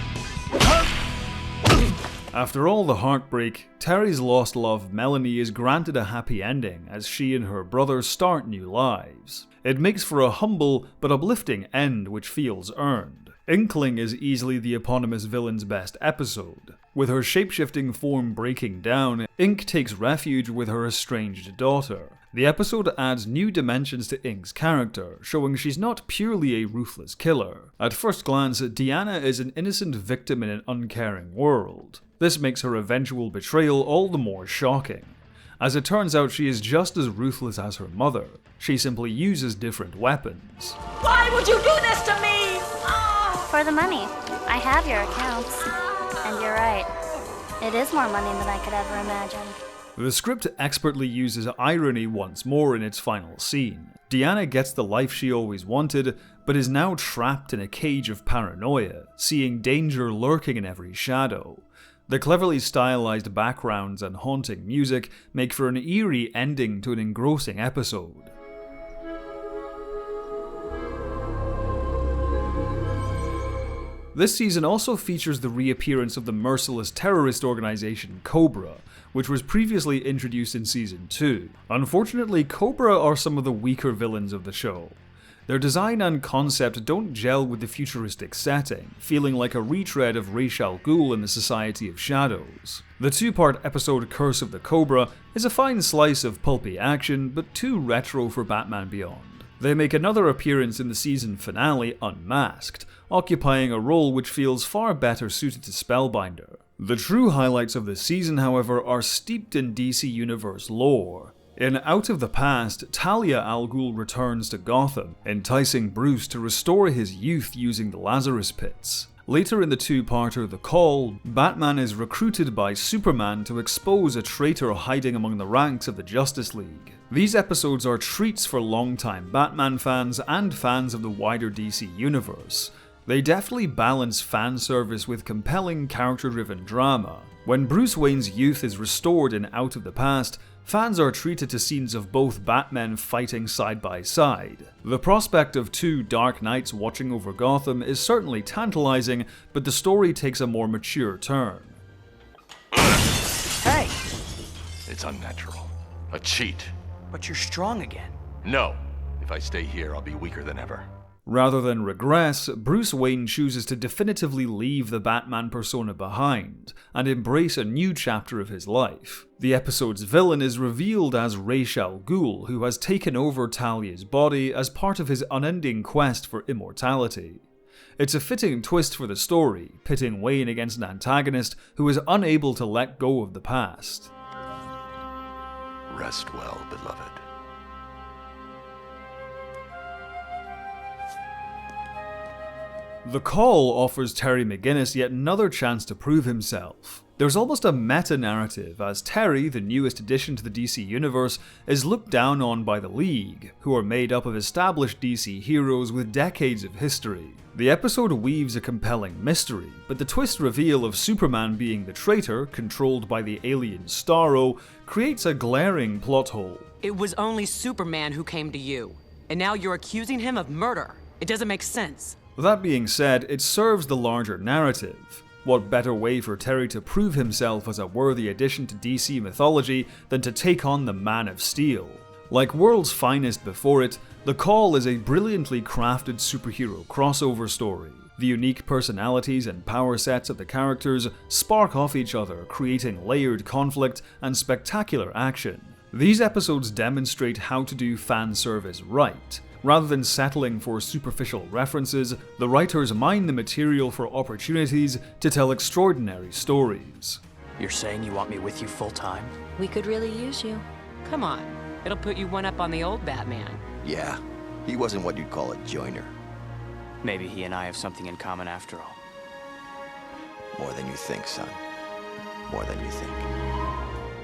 After all the heartbreak, Terry's lost love Melanie is granted a happy ending as she and her brother start new lives. It makes for a humble but uplifting end which feels earned. Inkling is easily the eponymous villain's best episode. With her shapeshifting form breaking down, Inque takes refuge with her estranged daughter. The episode adds new dimensions to Inque's character, showing she's not purely a ruthless killer. At first glance, Diana is an innocent victim in an uncaring world. This makes her eventual betrayal all the more shocking. As it turns out, she is just as ruthless as her mother. She simply uses different weapons. Why would you do this to me? For the money. I have your accounts. And you're right. It is more money than I could ever imagine. The script expertly uses irony once more in its final scene. Diana gets the life she always wanted, but is now trapped in a cage of paranoia, seeing danger lurking in every shadow. The cleverly stylized backgrounds and haunting music make for an eerie ending to an engrossing episode. This season also features the reappearance of the merciless terrorist organization Cobra, which was previously introduced in Season 2. Unfortunately, Cobra are some of the weaker villains of the show. Their design and concept don't gel with the futuristic setting, feeling like a retread of Ra's al Ghul in the Society of Shadows. The two-part episode Curse of the Cobra is a fine slice of pulpy action, but too retro for Batman Beyond. They make another appearance in the season finale, Unmasked, occupying a role which feels far better suited to Spellbinder. The true highlights of the season, however, are steeped in DC Universe lore. In Out of the Past, Talia al Ghul returns to Gotham, enticing Bruce to restore his youth using the Lazarus Pits. Later in the two-parter The Call, Batman is recruited by Superman to expose a traitor hiding among the ranks of the Justice League. These episodes are treats for longtime Batman fans and fans of the wider DC universe. They definitely balance fan service with compelling character-driven drama. When Bruce Wayne's youth is restored in Out of the Past, fans are treated to scenes of both Batmen fighting side by side. The prospect of two Dark Knights watching over Gotham is certainly tantalizing, but the story takes a more mature turn. Hey! It's unnatural. A cheat. But you're strong again. No. If I stay here, I'll be weaker than ever. Rather than regress, Bruce Wayne chooses to definitively leave the Batman persona behind and embrace a new chapter of his life. The episode's villain is revealed as Ra's al Ghul, who has taken over Talia's body as part of his unending quest for immortality. It's a fitting twist for the story, pitting Wayne against an antagonist who is unable to let go of the past. Rest well, beloved. The Call offers Terry McGinnis yet another chance to prove himself. There's almost a meta-narrative as Terry, the newest addition to the DC universe, is looked down on by the League, who are made up of established DC heroes with decades of history. The episode weaves a compelling mystery, but the twist reveal of Superman being the traitor, controlled by the alien Starro, creates a glaring plot hole. It was only Superman who came to you, and now you're accusing him of murder. It doesn't make sense. That being said, it serves the larger narrative. What better way for Terry to prove himself as a worthy addition to DC mythology than to take on the Man of Steel? Like World's Finest before it, The Call is a brilliantly crafted superhero crossover story. The unique personalities and power sets of the characters spark off each other, creating layered conflict and spectacular action. These episodes demonstrate how to do fan service right. Rather than settling for superficial references, the writers mine the material for opportunities to tell extraordinary stories. You're saying you want me with you full time? We could really use you. Come on, it'll put you one up on the old Batman. Yeah, he wasn't what you'd call a joiner. Maybe he and I have something in common after all. More than you think, son. More than you think.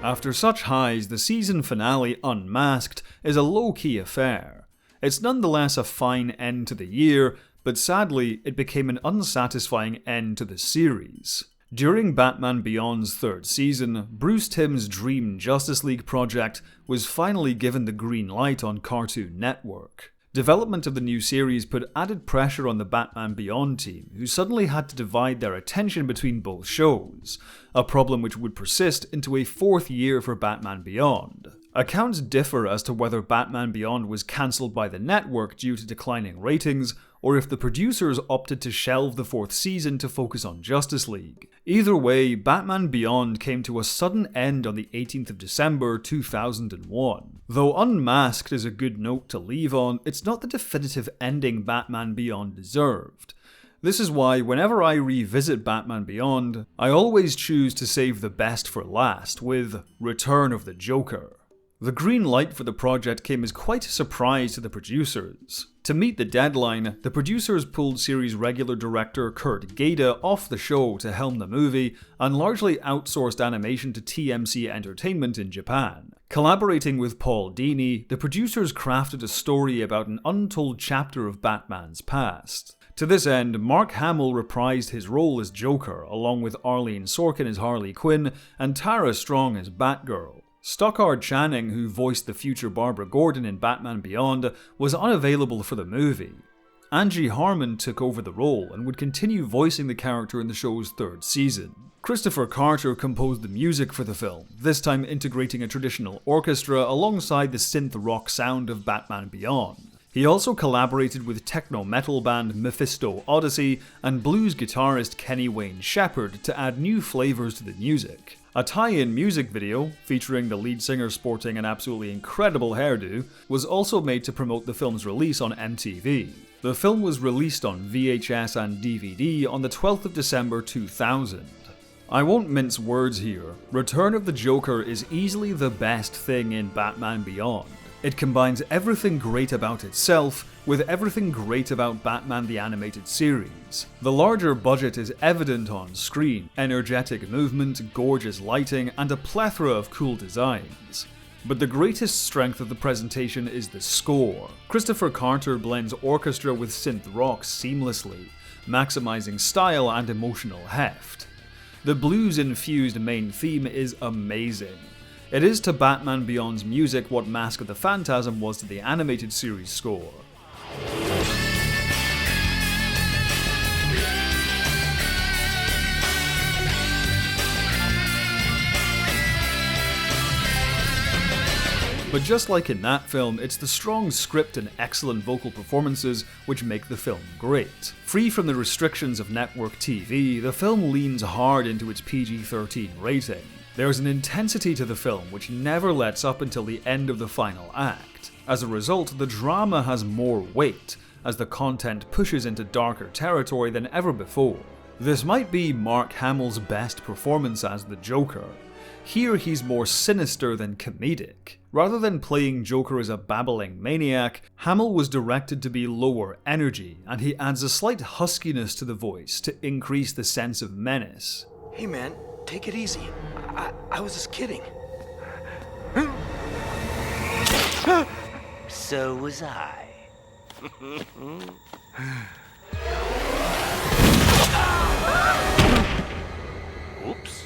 After such highs, the season finale, Unmasked, is a low-key affair. It's nonetheless a fine end to the year, but sadly, it became an unsatisfying end to the series. During Batman Beyond's third season, Bruce Timm's dream Justice League project was finally given the green light on Cartoon Network. Development of the new series put added pressure on the Batman Beyond team, who suddenly had to divide their attention between both shows, a problem which would persist into a fourth year for Batman Beyond. Accounts differ as to whether Batman Beyond was cancelled by the network due to declining ratings, or if the producers opted to shelve the fourth season to focus on Justice League. Either way, Batman Beyond came to a sudden end on the 18th of December 2001. Though Unmasked is a good note to leave on, it's not the definitive ending Batman Beyond deserved. This is why whenever I revisit Batman Beyond, I always choose to save the best for last, with Return of the Joker. The green light for the project came as quite a surprise to the producers. To meet the deadline, the producers pulled series regular director Kurt Gaeda off the show to helm the movie and largely outsourced animation to TMC Entertainment in Japan. Collaborating with Paul Dini, the producers crafted a story about an untold chapter of Batman's past. To this end, Mark Hamill reprised his role as Joker, along with Arlene Sorkin as Harley Quinn and Tara Strong as Batgirl. Stockard Channing, who voiced the future Barbara Gordon in Batman Beyond, was unavailable for the movie. Angie Harmon took over the role and would continue voicing the character in the show's third season. Christopher Carter composed the music for the film, this time integrating a traditional orchestra alongside the synth rock sound of Batman Beyond. He also collaborated with techno-metal band Mephisto Odyssey and blues guitarist Kenny Wayne Shepherd to add new flavors to the music. A tie-in music video, featuring the lead singer sporting an absolutely incredible hairdo, was also made to promote the film's release on MTV. The film was released on VHS and DVD on the 12th of December 2000. I won't mince words here. Return of the Joker is easily the best thing in Batman Beyond. It combines everything great about itself with everything great about Batman the Animated Series. The larger budget is evident on screen, energetic movement, gorgeous lighting, and a plethora of cool designs. But the greatest strength of the presentation is the score. Christopher Carter blends orchestra with synth rock seamlessly, maximizing style and emotional heft. The blues-infused main theme is amazing. It is to Batman Beyond's music what Mask of the Phantasm was to the animated series score. But just like in that film, it's the strong script and excellent vocal performances which make the film great. Free from the restrictions of network TV, the film leans hard into its PG-13 rating. There's an intensity to the film which never lets up until the end of the final act. As a result, the drama has more weight, as the content pushes into darker territory than ever before. This might be Mark Hamill's best performance as the Joker. Here he's more sinister than comedic. Rather than playing Joker as a babbling maniac, Hamill was directed to be lower energy, and he adds a slight huskiness to the voice to increase the sense of menace. Hey man, take it easy. I was just kidding. So was I. Oops.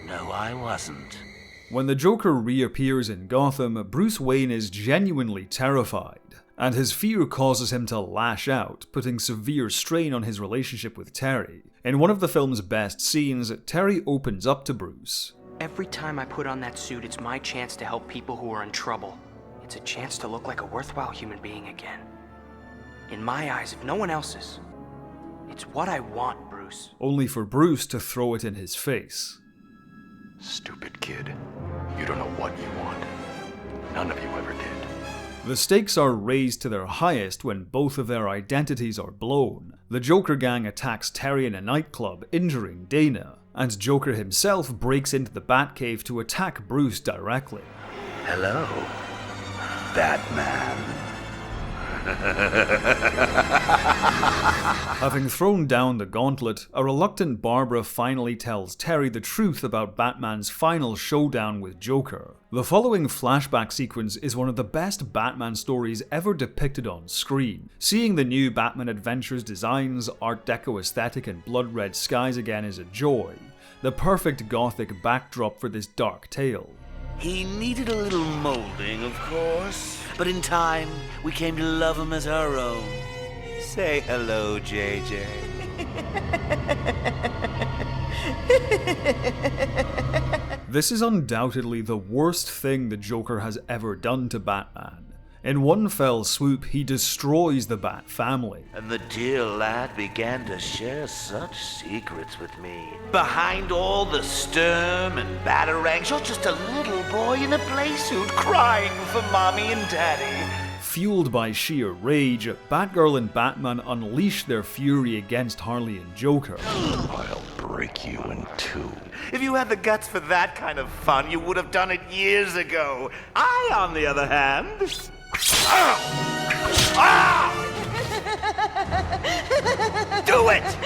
No, I wasn't. When the Joker reappears in Gotham, Bruce Wayne is genuinely terrified, and his fear causes him to lash out, putting severe strain on his relationship with Terry. In one of the film's best scenes, Terry opens up to Bruce. Every time I put on that suit, it's my chance to help people who are in trouble. It's a chance to look like a worthwhile human being again. In my eyes, if no one else's. It's what I want, Bruce. Only for Bruce to throw it in his face. Stupid kid. You don't know what you want. None of you ever did. The stakes are raised to their highest when both of their identities are blown. The Joker gang attacks Terry in a nightclub, injuring Dana, and Joker himself breaks into the Batcave to attack Bruce directly. Hello, Batman. Having thrown down the gauntlet, a reluctant Barbara finally tells Terry the truth about Batman's final showdown with Joker. The following flashback sequence is one of the best Batman stories ever depicted on screen. Seeing the new Batman Adventures designs, Art Deco aesthetic, and blood red skies again is a joy. The perfect gothic backdrop for this dark tale. He needed a little molding, of course, but in time, we came to love him as our own. Say hello, JJ. This is undoubtedly the worst thing the Joker has ever done to Batman. In one fell swoop, he destroys the Bat family. And the dear lad began to share such secrets with me. Behind all the sturm and batarangs, you're just a little boy in a playsuit crying for mommy and daddy. Fueled by sheer rage, Batgirl and Batman unleash their fury against Harley and Joker. I'll break you in two. If you had the guts for that kind of fun, you would have done it years ago. I, on the other hand... Do it!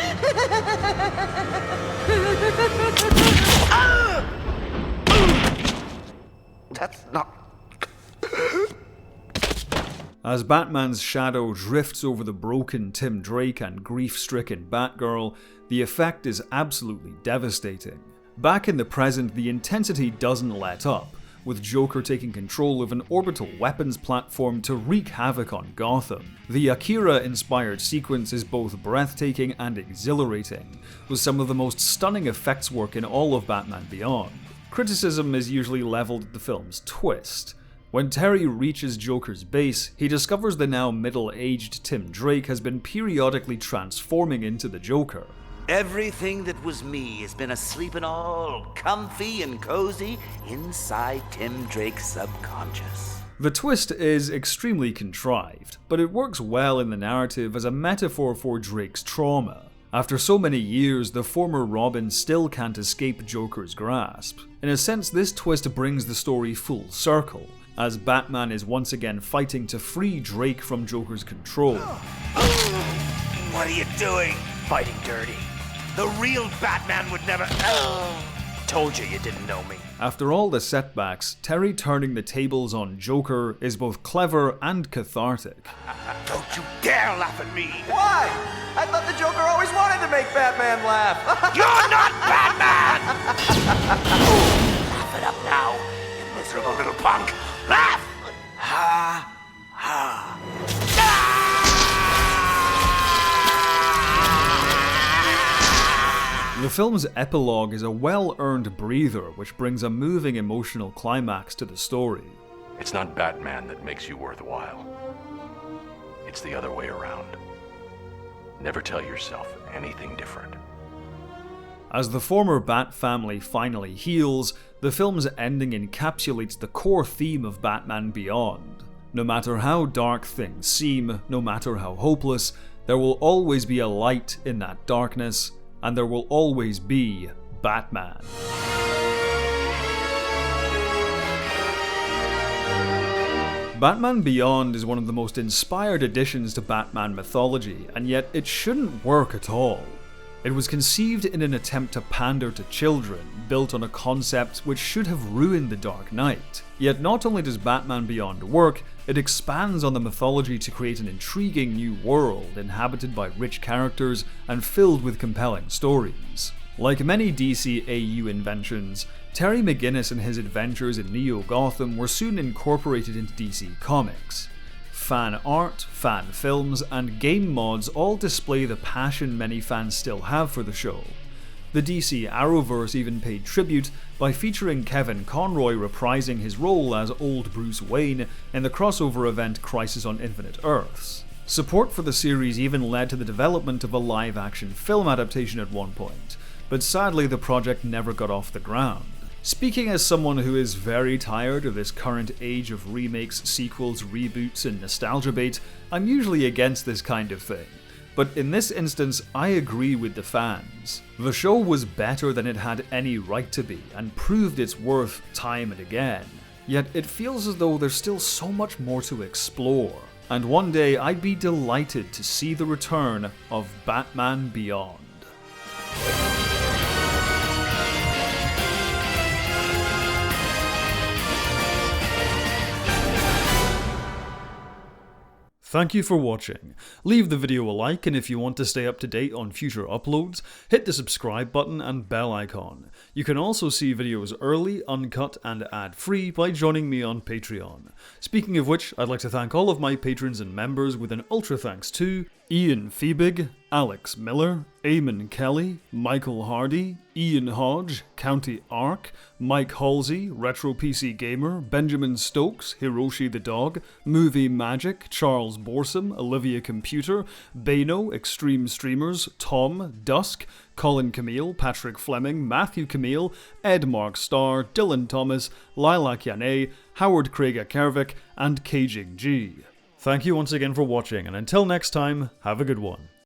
That's not... As Batman's shadow drifts over the broken Tim Drake and grief-stricken Batgirl, the effect is absolutely devastating. Back in the present, the intensity doesn't let up, with Joker taking control of an orbital weapons platform to wreak havoc on Gotham. The Akira-inspired sequence is both breathtaking and exhilarating, with some of the most stunning effects work in all of Batman Beyond. Criticism is usually leveled at the film's twist. When Terry reaches Joker's base, he discovers the now middle-aged Tim Drake has been periodically transforming into the Joker. Everything that was me has been asleep and all comfy and cozy inside Tim Drake's subconscious. The twist is extremely contrived, but it works well in the narrative as a metaphor for Drake's trauma. After so many years, the former Robin still can't escape Joker's grasp. In a sense, this twist brings the story full circle, as Batman is once again fighting to free Drake from Joker's control. What are you doing? Fighting dirty. The real Batman would never... Told you didn't know me. After all the setbacks, Terry turning the tables on Joker is both clever and cathartic. Don't you dare laugh at me! Why? I thought the Joker always wanted to make Batman laugh. You're not Batman! Laugh it up now, you miserable little punk. Laugh! Ha! Ha! The film's epilogue is a well-earned breather which brings a moving emotional climax to the story. It's not Batman that makes you worthwhile. It's the other way around. Never tell yourself anything different. As the former Bat family finally heals, the film's ending encapsulates the core theme of Batman Beyond. No matter how dark things seem, no matter how hopeless, there will always be a light in that darkness, and there will always be Batman. Batman Beyond is one of the most inspired additions to Batman mythology, and yet it shouldn't work at all. It was conceived in an attempt to pander to children, built on a concept which should have ruined The Dark Knight. Yet not only does Batman Beyond work, it expands on the mythology to create an intriguing new world inhabited by rich characters and filled with compelling stories. Like many DC AU inventions, Terry McGinnis and his adventures in Neo Gotham were soon incorporated into DC Comics. Fan art, fan films, and game mods all display the passion many fans still have for the show. The DC Arrowverse even paid tribute by featuring Kevin Conroy reprising his role as old Bruce Wayne in the crossover event Crisis on Infinite Earths. Support for the series even led to the development of a live-action film adaptation at one point, but sadly the project never got off the ground. Speaking as someone who is very tired of this current age of remakes, sequels, reboots, and nostalgia bait, I'm usually against this kind of thing. But in this instance, I agree with the fans. The show was better than it had any right to be, and proved its worth time and again. Yet it feels as though there's still so much more to explore, and one day I'd be delighted to see the return of Batman Beyond. Thank you for watching. Leave the video a like, and if you want to stay up to date on future uploads, hit the subscribe button and bell icon. You can also see videos early, uncut, and ad-free by joining me on Patreon. Speaking of which, I'd like to thank all of my patrons and members with an ultra thanks to Ian Feebig, Alex Miller, Eamon Kelly, Michael Hardy, Ian Hodge, County Ark, Mike Halsey, Retro PC Gamer, Benjamin Stokes, Hiroshi the Dog, Movie Magic, Charles Borsam, Olivia Computer, Bano, Extreme Streamers, Tom, Dusk, Colin Camille, Patrick Fleming, Matthew Camille, Ed Mark Starr, Dylan Thomas, Lilac Yane, Howard Craig Kervik, and Caging G. Thank you once again for watching, and until next time, have a good one.